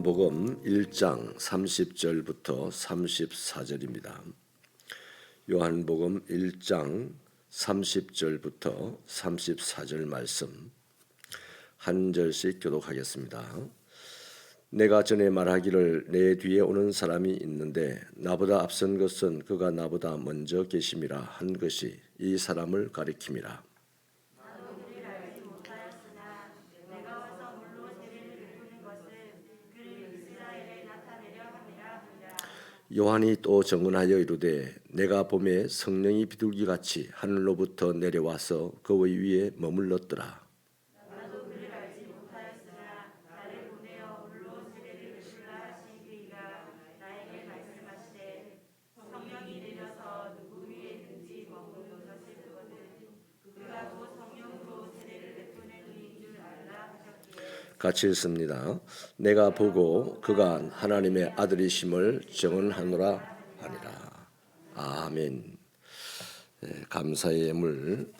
요한복음 1장 30절부터 34절입니다. 요한복음 1장 30절부터 34절 말씀 한 절씩 교독하겠습니다. 내가 전에 말하기를 내 뒤에 오는 사람이 있는데 나보다 앞선 것은 그가 나보다 먼저 계심이라 한 것이 이 사람을 가리킴이라. 요한이 또 증언하여 이르되 내가 봄에 성령이 비둘기같이 하늘로부터 내려와서 그 위에 머물렀더라. 같이 읽습니다. 내가 보고 그가 하나님의 아들이심을 증언하노라 하니라. 아멘. 감사의 예물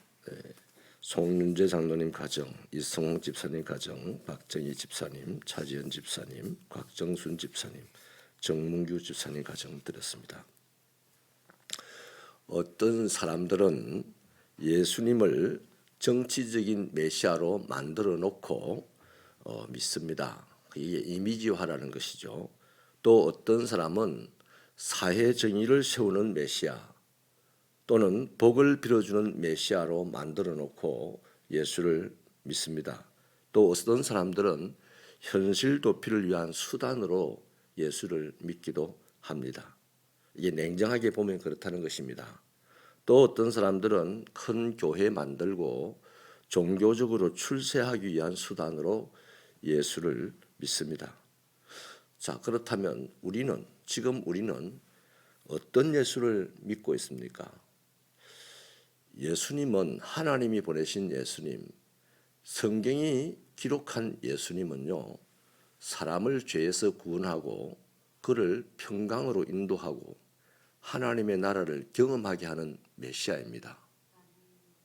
송윤재 장로님 가정, 이성홍 집사님 가정, 박정희 집사님, 차지연 집사님, 곽정순 집사님, 정문규 집사님 가정 드렸습니다. 어떤 사람들은 예수님을 정치적인 메시아로 만들어 놓고 믿습니다. 이게 이미지화라는 것이죠. 또 어떤 사람은 사회 정의를 세우는 메시아 또는 복을 빌어주는 메시아로 만들어 놓고 예수를 믿습니다. 또 어떤 사람들은 현실 도피를 위한 수단으로 예수를 믿기도 합니다. 이게 냉정하게 보면 그렇다는 것입니다. 또 어떤 사람들은 큰 교회 만들고 종교적으로 출세하기 위한 수단으로 예수를 믿습니다. 자, 그렇다면 지금 우리는 어떤 예수를 믿고 있습니까? 예수님은 하나님이 보내신 예수님, 성경이 기록한 예수님은요, 사람을 죄에서 구원하고 그를 평강으로 인도하고 하나님의 나라를 경험하게 하는 메시아입니다.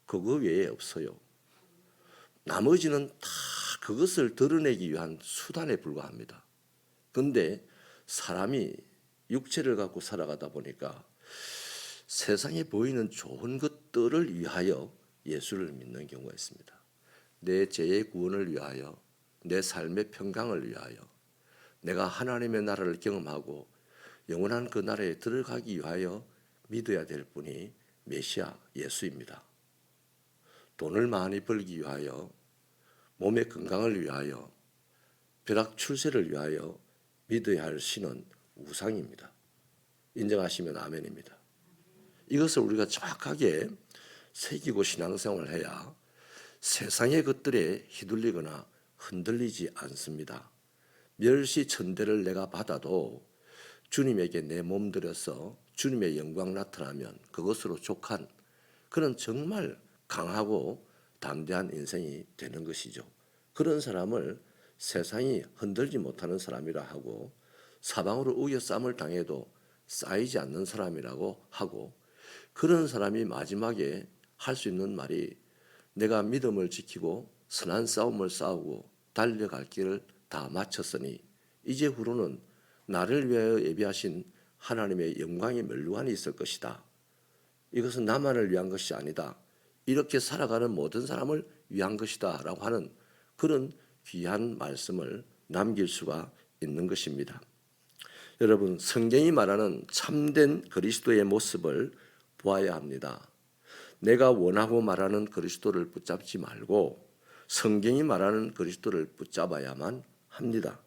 그거 외에 없어요. 나머지는 다 그것을 드러내기 위한 수단에 불과합니다. 그런데 사람이 육체를 갖고 살아가다 보니까 세상에 보이는 좋은 것들을 위하여 예수를 믿는 경우가 있습니다. 내 죄의 구원을 위하여, 내 삶의 평강을 위하여, 내가 하나님의 나라를 경험하고 영원한 그 나라에 들어가기 위하여 믿어야 될 분이 메시아 예수입니다. 돈을 많이 벌기 위하여, 몸의 건강을 위하여, 벼락 출세를 위하여 믿어야 할 신은 우상입니다. 인정하시면 아멘입니다. 이것을 우리가 정확하게 새기고 신앙생활을 해야 세상의 것들에 휘둘리거나 흔들리지 않습니다. 멸시천대를 내가 받아도 주님에게 내 몸 들여서 주님의 영광 나타나면 그것으로 족한 그런 정말 강하고 담대한 인생이 되는 것이죠. 그런 사람을 세상이 흔들지 못하는 사람이라 하고 사방으로 우겨쌈을 당해도 쌓이지 않는 사람이라고 하고 그런 사람이 마지막에 할 수 있는 말이 내가 믿음을 지키고 선한 싸움을 싸우고 달려갈 길을 다 마쳤으니 이제 후로는 나를 위하여 예비하신 하나님의 영광의 멸류관이 있을 것이다. 이것은 나만을 위한 것이 아니다. 이렇게 살아가는 모든 사람을 위한 것이다 라고 하는 그런 귀한 말씀을 남길 수가 있는 것입니다. 여러분, 성경이 말하는 참된 그리스도의 모습을 보아야 합니다. 내가 원하고 말하는 그리스도를 붙잡지 말고 성경이 말하는 그리스도를 붙잡아야만 합니다.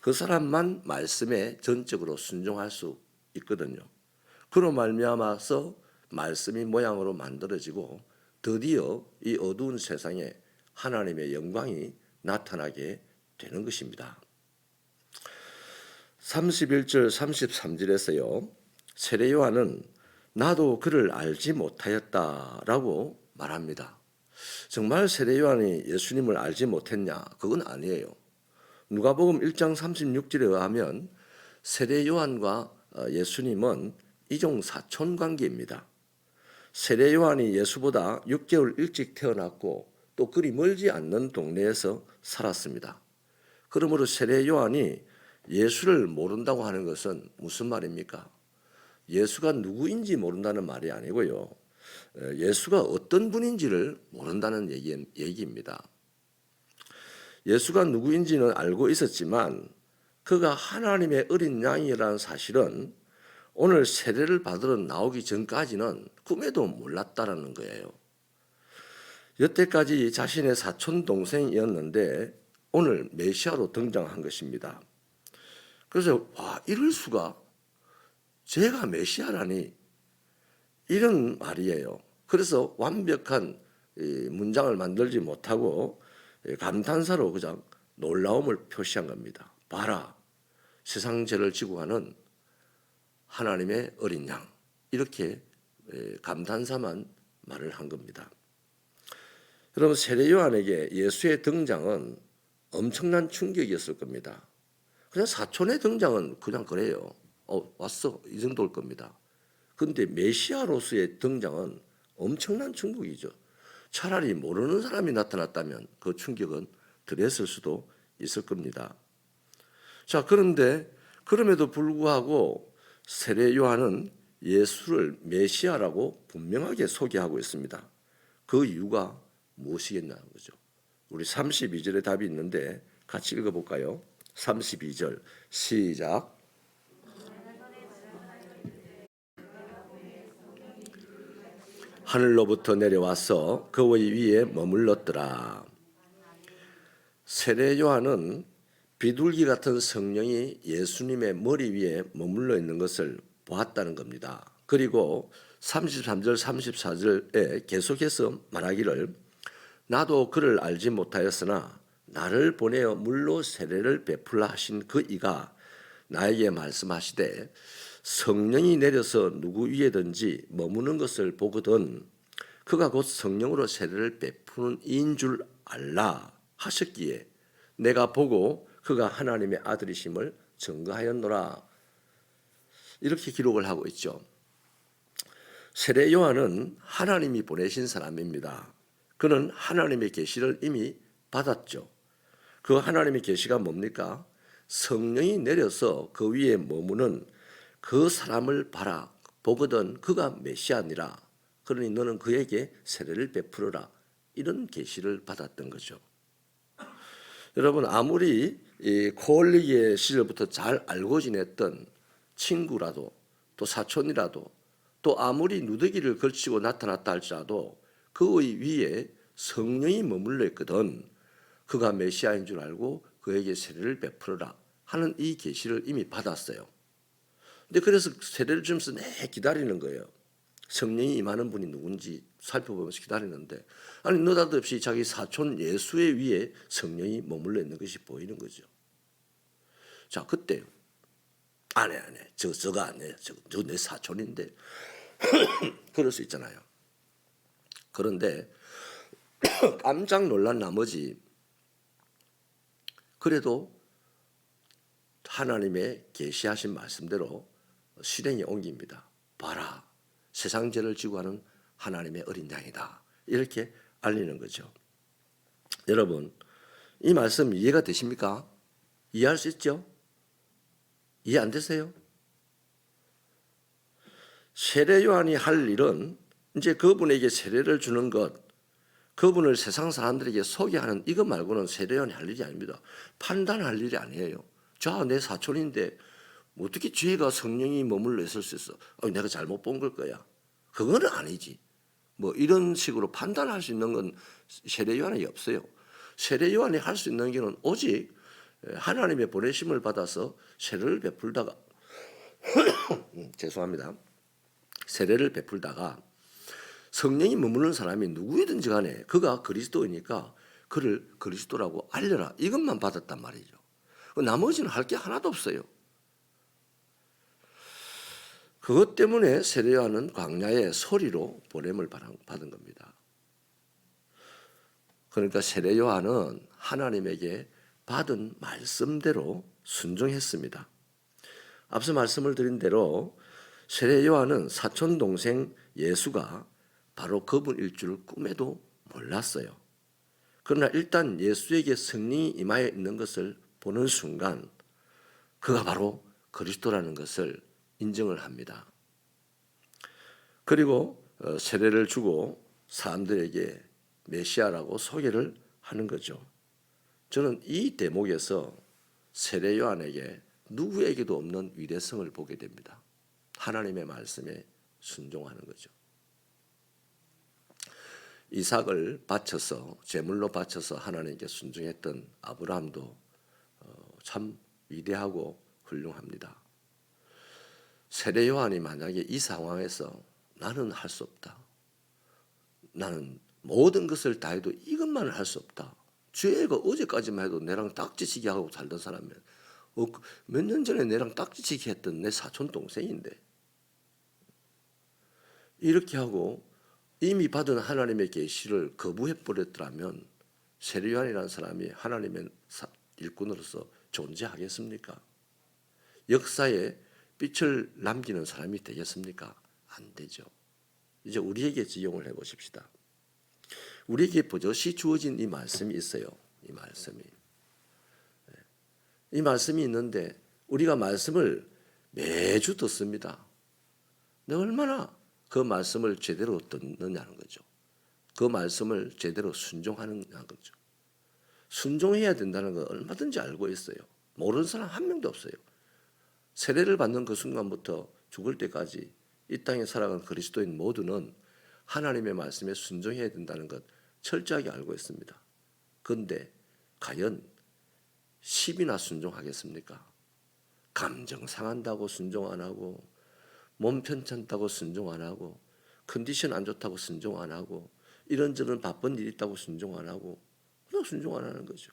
그 사람만 말씀에 전적으로 순종할 수 있거든요. 그로 말미암아서 말씀이 모양으로 만들어지고 드디어 이 어두운 세상에 하나님의 영광이 나타나게 되는 것입니다. 31절 33절에서요. 세례 요한은 나도 그를 알지 못하였다라고 말합니다. 정말 세례 요한이 예수님을 알지 못했냐? 그건 아니에요. 누가복음 1장 36절에 의하면 세례 요한과 예수님은 이종 사촌 관계입니다. 세례 요한이 예수보다 6개월 일찍 태어났고 또 그리 멀지 않는 동네에서 살았습니다. 그러므로 세례 요한이 예수를 모른다고 하는 것은 무슨 말입니까? 예수가 누구인지 모른다는 말이 아니고요. 예수가 어떤 분인지를 모른다는 얘기입니다. 예수가 누구인지는 알고 있었지만 그가 하나님의 어린 양이라는 사실은 오늘 세례를 받으러 나오기 전까지는 꿈에도 몰랐다라는 거예요. 여태까지 자신의 사촌 동생이었는데 오늘 메시아로 등장한 것입니다. 그래서 이럴 수가, 제가 메시아라니, 이런 말이에요. 그래서 완벽한 문장을 만들지 못하고 감탄사로 그냥 놀라움을 표시한 겁니다. 봐라, 세상 죄를 지고 가는 하나님의 어린 양, 이렇게 감탄사만 말을 한 겁니다. 여러분, 세례 요한에게 예수의 등장은 엄청난 충격이었을 겁니다. 그냥 사촌의 등장은 그냥 그래요. 왔어, 이 정도일 겁니다. 그런데 메시아로서의 등장은 엄청난 충격이죠. 차라리 모르는 사람이 나타났다면 그 충격은 덜했을 수도 있을 겁니다. 자, 그런데 그럼에도 불구하고 세례 요한은 예수를 메시아라고 분명하게 소개하고 있습니다. 그 이유가 무엇이겠냐는 거죠. 우리 32절에 답이 있는데 같이 읽어볼까요? 32절 시작. 하늘로부터 내려와서 그의 위에 머물렀더라. 세례 요한은 비둘기 같은 성령이 예수님의 머리 위에 머물러 있는 것을 보았다는 겁니다. 그리고 33절 34절에 계속해서 말하기를 나도 그를 알지 못하였으나 나를 보내어 물로 세례를 베풀라 하신 그 이가 나에게 말씀하시되 성령이 내려서 누구 위에든지 머무는 것을 보거든 그가 곧 성령으로 세례를 베푸는 이인 줄 알라 하셨기에 내가 보고 그가 하나님의 아들이심을 증거하였노라. 이렇게 기록을 하고 있죠. 세례 요한은 하나님이 보내신 사람입니다. 그는 하나님의 계시를 이미 받았죠. 그 하나님의 계시가 뭡니까? 성령이 내려서 그 위에 머무는 그 사람을 보거든 그가 메시아니라. 그러니 너는 그에게 세례를 베풀어라. 이런 계시를 받았던 거죠. 여러분, 아무리 코올리기의 시절부터 잘 알고 지냈던 친구라도 또 사촌이라도 또 아무리 누더기를 걸치고 나타났다 할지라도 그의 위에 성령이 머물러 있거든 그가 메시아인 줄 알고 그에게 세례를 베풀어라 하는 이 계시를 이미 받았어요. 근데 그래서 세례를 주면서 기다리는 거예요. 성령이 임하는 분이 누군지 살펴보면서 기다리는데 아니 느닷없이 자기 사촌 예수의 위에 성령이 머물러 있는 것이 보이는 거죠. 자, 그때 아니 저가 아니에요. 저 내 사촌인데 그럴 수 있잖아요. 그런데 깜짝 놀란 나머지 그래도 하나님의 계시하신 말씀대로 실행에 옮깁니다. 봐라, 세상 죄를 지고 가는 하나님의 어린 양이다. 이렇게 알리는 거죠. 여러분, 이 말씀 이해가 되십니까? 이해할 수 있죠? 이해 안 되세요? 세례 요한이 할 일은 이제 그분에게 세례를 주는 것, 그분을 세상 사람들에게 소개하는 이것 말고는 세례 요한이 할 일이 아닙니다. 판단할 일이 아니에요. 자, 내 사촌인데 어떻게 죄가 성령이 머물러 있을 수 있어? 내가 잘못 본 걸 거야. 그거는 아니지. 뭐 이런 식으로 판단할 수 있는 건 세례 요한이 없어요. 세례 요한이 할 수 있는 게는 오직 하나님의 보내심을 받아서 세례를 베풀다가 죄송합니다. 세례를 베풀다가 성령이 머무는 사람이 누구이든지 간에 그가 그리스도이니까 그를 그리스도라고 알려라. 이것만 받았단 말이죠. 나머지는 할 게 하나도 없어요. 그것 때문에 세례 요한은 광야에 소리로 보냄을 받은 겁니다. 그러니까 세례 요한은 하나님에게 받은 말씀대로 순종했습니다. 앞서 말씀을 드린 대로 세례 요한은 사촌 동생 예수가 바로 그분일 줄 꿈에도 몰랐어요. 그러나 일단 예수에게 성령이 임하여 있는 것을 보는 순간 그가 바로 그리스도라는 것을 인정을 합니다. 그리고 세례를 주고 사람들에게 메시아라고 소개를 하는 거죠. 저는 이 대목에서 세례 요한에게 누구에게도 없는 위대성을 보게 됩니다. 하나님의 말씀에 순종하는 거죠. 이삭을 바쳐서 제물로 바쳐서 하나님께 순종했던 아브라함도 참 위대하고 훌륭합니다. 세례 요한이 만약에 이 상황에서 나는 할 수 없다, 나는 모든 것을 다 해도 이것만은 할 수 없다, 죄가 어제까지만 해도 내랑 딱지치기 하고 살던 사람이면 몇 년 전에 내랑 딱지치기 했던 내 사촌 동생인데 이렇게 하고 이미 받은 하나님의 계시를 거부해 버렸더라면 세례 요한이라는 사람이 하나님의 일꾼으로서 존재하겠습니까? 역사에 빛을 남기는 사람이 되겠습니까? 안 되죠. 이제 우리에게 적용을 해보십시다. 우리에게 버젓이 주어진 이 말씀이 있어요. 이 말씀이 있는데 우리가 말씀을 매주 듣습니다. 근데 얼마나 그 말씀을 제대로 듣느냐는 거죠. 그 말씀을 제대로 순종하느냐는 거죠. 순종해야 된다는 건 얼마든지 알고 있어요. 모르는 사람 한 명도 없어요. 세례를 받는 그 순간부터 죽을 때까지 이 땅에 살아가는 그리스도인 모두는 하나님의 말씀에 순종해야 된다는 것 철저하게 알고 있습니다. 그런데 과연 10이나 순종하겠습니까? 감정 상한다고 순종 안 하고, 몸 편찮다고 순종 안 하고, 컨디션 안 좋다고 순종 안 하고, 이런저런 바쁜 일 있다고 순종 안 하고, 그냥 순종 안 하는 거죠.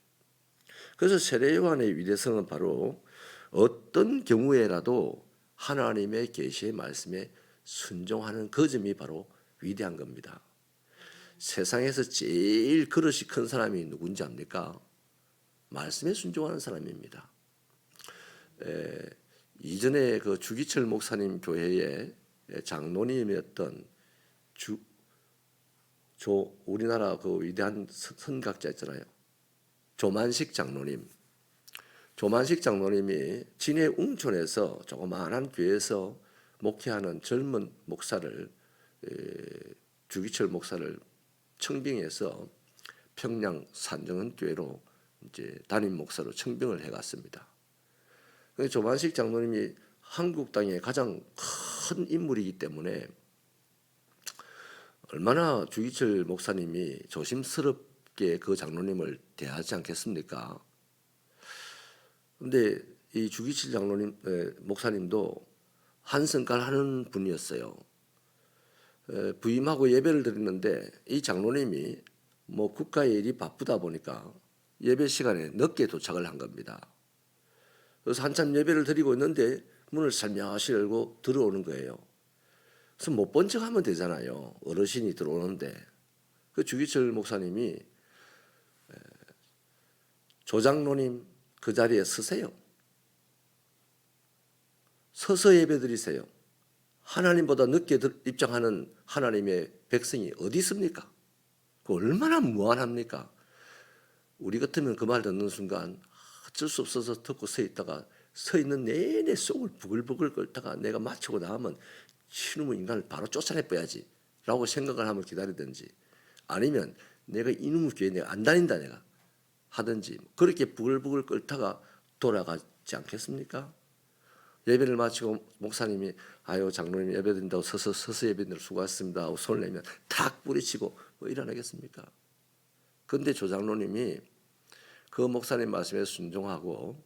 그래서 세례 요한의 위대성은 바로 어떤 경우에라도 하나님의 계시의 말씀에 순종하는 그 점이 바로 위대한 겁니다. 세상에서 제일 그릇이 큰 사람이 누군지 압니까? 말씀에 순종하는 사람입니다. 이전에 그 주기철 목사님 교회의 장로님이었던 우리나라 그 위대한 선각자 있잖아요. 조만식 장로님. 조만식 장로님이 진해 웅촌에서 조그마한 교회에서 목회하는 젊은 목사를, 주기철 목사를 청빙해서 평양 산정원 교회로 이제 담임 목사로 청빙을 해갔습니다. 조만식 장로님이 한국 땅의 가장 큰 인물이기 때문에 얼마나 주기철 목사님이 조심스럽게 그 장로님을 대하지 않겠습니까? 그런데 이 주기철 장로님 목사님도 한성깔 하는 분이었어요. 부임하고 예배를 드리는데 이 장로님이 뭐 국가의 일이 바쁘다 보니까 예배 시간에 늦게 도착을 한 겁니다. 그래서 한참 예배를 드리고 있는데 문을 살며시 열고 들어오는 거예요. 그래서 못 본 척 하면 되잖아요. 어르신이 들어오는데. 그 주기철 목사님이 조장로님 그 자리에 서세요. 서서 예배 드리세요. 하나님보다 늦게 입장하는 하나님의 백성이 어디 있습니까? 그 얼마나 무한합니까? 우리 같으면 그 말 듣는 순간 어쩔 수 없어서 듣고 서 있다가 서 있는 내내 속을 부글부글 끓다가 내가 마치고 나면 이놈의 인간을 바로 쫓아내봐야지 라고 생각을 하면 기다리든지, 아니면 내가 이놈의 교회 내가 안 다닌다 내가 하든지 그렇게 부글부글 끓다가 돌아가지 않겠습니까? 예배를 마치고 목사님이 아유 장로님 예배 드린다고 서서 예배 드리느라 수고하셨습니다 하고 손을 내면 탁 뿌리치고 뭐 일어나겠습니까? 그런데 조장로님이 그 목사님 말씀에 순종하고,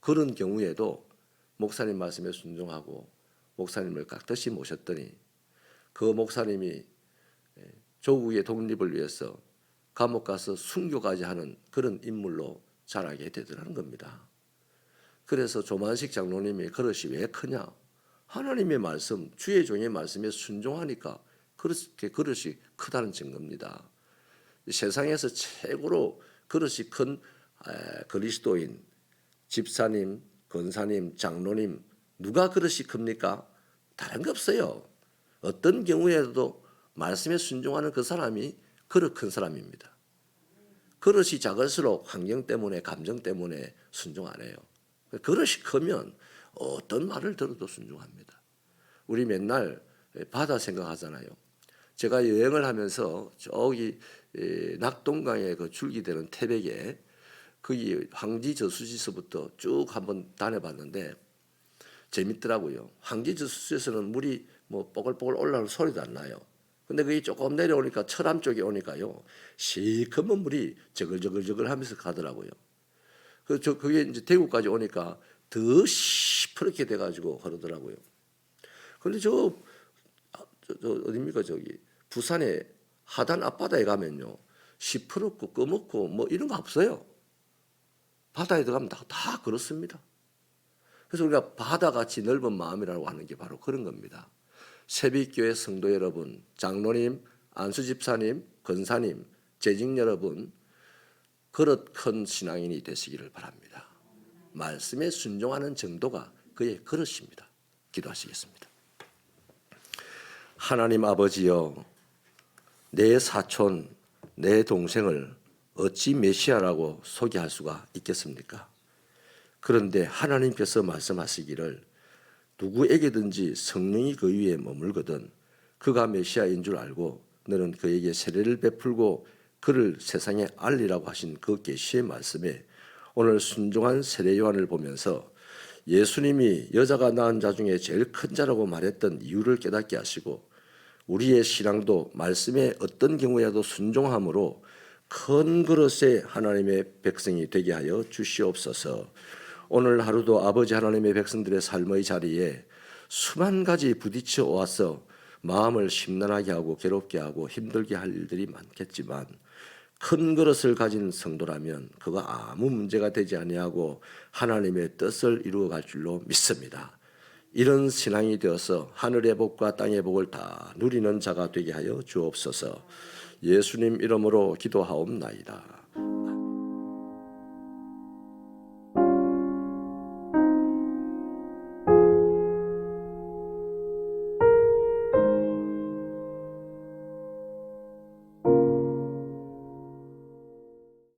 그런 경우에도 목사님 말씀에 순종하고 목사님을 깍듯이 모셨더니 그 목사님이 조국의 독립을 위해서 감옥 가서 순교까지 하는 그런 인물로 자라게 되더라는 겁니다. 그래서 조만식 장로님이 그릇이 왜 크냐? 하나님의 말씀, 주의 종의 말씀에 순종하니까 그렇게 그릇이 크다는 증거입니다. 세상에서 최고로 그릇이 큰 그리스도인, 집사님, 권사님, 장로님 누가 그릇이 큽니까? 다른 거 없어요. 어떤 경우에도 말씀에 순종하는 그 사람이 그릇 큰 사람입니다. 그릇이 작을수록 환경 때문에 감정 때문에 순종 안 해요. 그릇이 크면 어떤 말을 들어도 순종합니다. 우리 맨날 바다 생각하잖아요. 제가 여행을 하면서 저기 낙동강에 그 줄기되는 태백에 거기 황지 저수지서부터 쭉 한번 다녀봤는데 재밌더라고요. 황지 저수지에서는 물이 뭐 뽀글뽀글 올라오는 소리도 안 나요. 근데 그게 조금 내려오니까 철암 쪽에 오니까요, 시커먼 물이 저글저글저글 하면서 가더라고요. 그게 이제 대구까지 오니까 더 시퍼렇게 돼가지고 그러더라고요. 근데 어딥니까 저기 부산에 하단 앞바다에 가면요, 시퍼렇고 꺼먹고 뭐 이런 거 없어요. 바다에 들어가면 다 그렇습니다. 그래서 우리가 바다같이 넓은 마음이라고 하는 게 바로 그런 겁니다. 새빛교회 성도 여러분, 장로님, 안수집사님, 권사님, 재직 여러분, 그릇 큰 신앙인이 되시기를 바랍니다. 말씀에 순종하는 정도가 그의 그릇입니다. 기도하시겠습니다. 하나님 아버지여, 내 사촌, 내 동생을 어찌 메시아라고 소개할 수가 있겠습니까? 그런데 하나님께서 말씀하시기를 누구에게든지 성령이 그 위에 머물거든 그가 메시아인 줄 알고 너는 그에게 세례를 베풀고 그를 세상에 알리라고 하신 그 계시의 말씀에 오늘 순종한 세례 요한을 보면서 예수님이 여자가 낳은 자 중에 제일 큰 자라고 말했던 이유를 깨닫게 하시고 우리의 신앙도 말씀에 어떤 경우에도 순종함으로 큰 그릇의 하나님의 백성이 되게 하여 주시옵소서. 오늘 하루도 아버지 하나님의 백성들의 삶의 자리에 수만 가지 부딪혀 와서 마음을 심란하게 하고 괴롭게 하고 힘들게 할 일들이 많겠지만 큰 그릇을 가진 성도라면 그거 아무 문제가 되지 아니하고 하나님의 뜻을 이루어갈 줄로 믿습니다. 이런 신앙이 되어서 하늘의 복과 땅의 복을 다 누리는 자가 되게 하여 주옵소서. 예수님 이름으로 기도하옵나이다.